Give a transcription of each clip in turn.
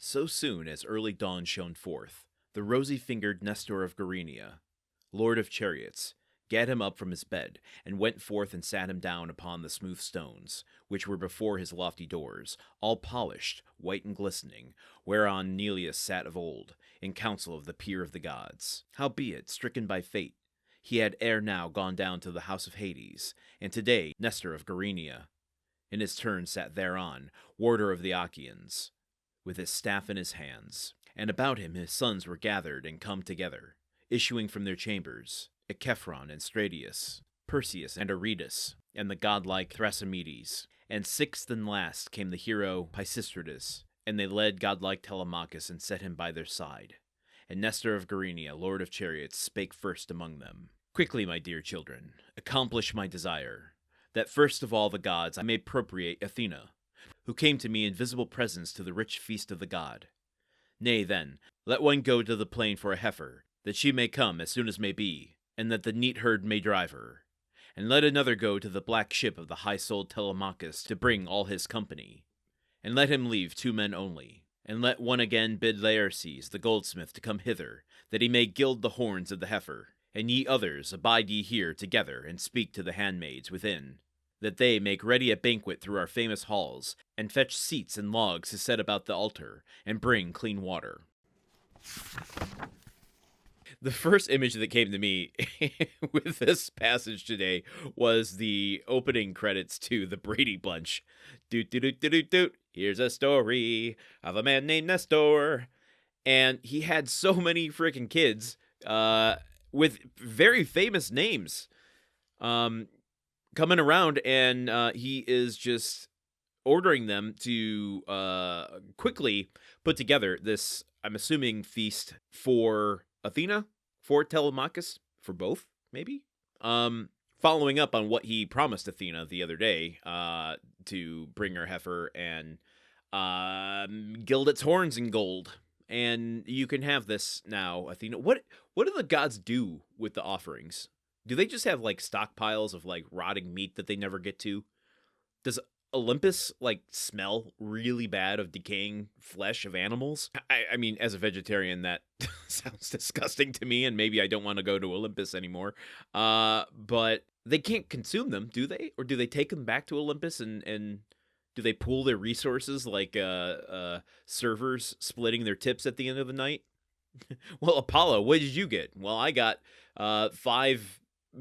So soon as early dawn shone forth, the rosy-fingered Nestor of Gerenia, lord of chariots, gat him up from his bed, and went forth and sat him down upon the smooth stones, which were before his lofty doors, all polished, white and glistening, whereon Neleus sat of old, in council of the peer of the gods. Howbeit, stricken by fate, he had ere now gone down to the house of Hades, and today Nestor of Gerenia, in his turn sat thereon, warder of the Achaeans, with his staff in his hands. And about him his sons were gathered and come together, issuing from their chambers, Echephron and Stratius, Perseus and Aretus, and the godlike Thrasymedes. And sixth and last came the hero Pisistratus, and they led godlike Telemachus and set him by their side. And Nestor of Gerenia, lord of chariots, spake first among them. Quickly, my dear children, accomplish my desire, that first of all the gods I may propitiate Athene, who came to me in visible presence to the rich feast of the god. Nay, then, let one go to the plain for a heifer, that she may come as soon as may be, and that the neat herd may drive her. And let another go to the black ship of the high-souled Telemachus to bring all his company. And let him leave 2 men only. And let one again bid Laerces, the goldsmith, to come hither, that he may gild the horns of the heifer. And ye others, abide ye here together, and speak to the handmaids within, that they make ready a banquet through our famous halls, and fetch seats and logs to set about the altar, and bring clean water. The first image that came to me with this passage today was the opening credits to the Brady Bunch. Doot, doot, doot, doot, doot, doot. Here's a story of a man named Nestor. And he had so many freaking kids with very famous names coming around, and he is just ordering them to quickly put together this, I'm assuming, feast for Athena, for Telemachus, for both, maybe? Following up on what he promised Athena the other day, to bring her heifer and gild its horns in gold. And you can have this now, Athena. What do the gods do with the offerings? Do they just have, like, stockpiles of, like, rotting meat that they never get to? Does Olympus, like, smell really bad of decaying flesh of animals? I mean, as a vegetarian, that sounds disgusting to me, and maybe I don't want to go to Olympus anymore. But they can't consume them, do they? Or do they take them back to Olympus and do they pool their resources like servers splitting their tips at the end of the night? Well, Apollo, what did you get? Well, I got 5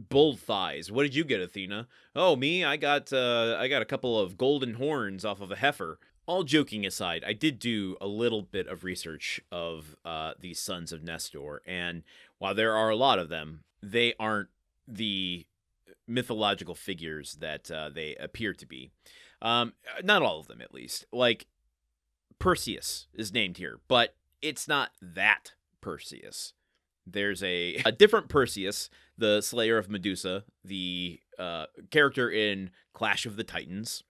bull thighs. What did you get, Athena? Oh, me? I got a couple of golden horns off of a heifer. All joking aside, I did do a little bit of research of these sons of Nestor, and while there are a lot of them, they aren't the mythological figures that they appear to be. Not all of them, at least. Like, Perseus is named here, but it's not that Perseus. There's a different Perseus, the slayer of Medusa, the character in Clash of the Titans.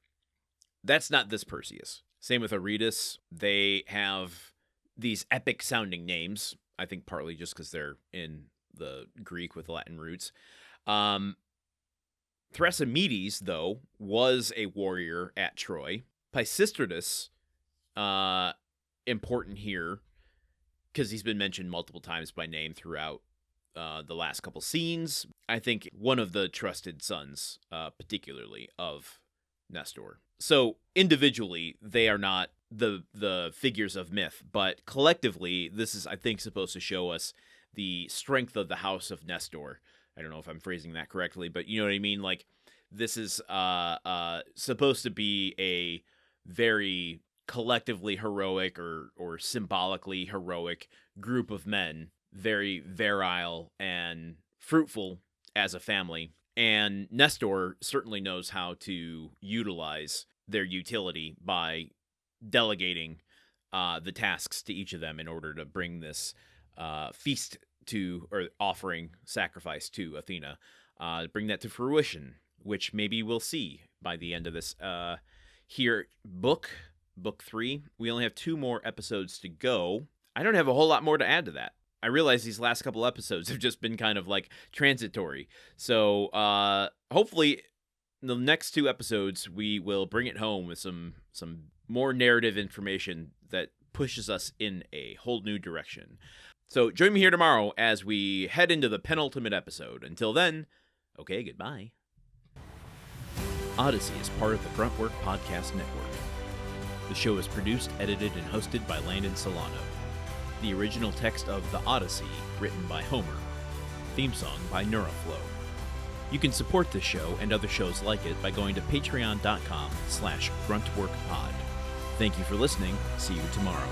That's not this Perseus. Same with Aretus. They have these epic-sounding names, I think partly just because they're in the Greek with Latin roots. Thrasymedes, though, was a warrior at Troy. Pisistratus, important here, because he's been mentioned multiple times by name throughout the last couple scenes. I think one of the trusted sons, particularly, of Nestor. So, individually, they are not the figures of myth, but collectively, this is, I think, supposed to show us the strength of the house of Nestor. I don't know if I'm phrasing that correctly, but you know what I mean? Like, this is supposed to be a very collectively heroic or symbolically heroic group of men, very virile and fruitful as a family. And Nestor certainly knows how to utilize their utility by delegating the tasks to each of them in order to bring this feast to, or offering sacrifice to Athena, bring that to fruition, which maybe we'll see by the end of this here book 3. We only have 2 more episodes to go. I don't have a whole lot more to add to that. I realize these last couple episodes have just been kind of like transitory. So hopefully the next 2 episodes we will bring it home with some more narrative information that pushes us in a whole new direction. So join me here tomorrow as we head into the penultimate episode. Until then, okay, goodbye. Odyssey is part of the Gruntwork Podcast Network. The show is produced, edited, and hosted by Landon Solano. The original text of The Odyssey, written by Homer. Theme song by Neuroflow. You can support this show and other shows like it by going to patreon.com/gruntworkpod. Thank you for listening. See you tomorrow.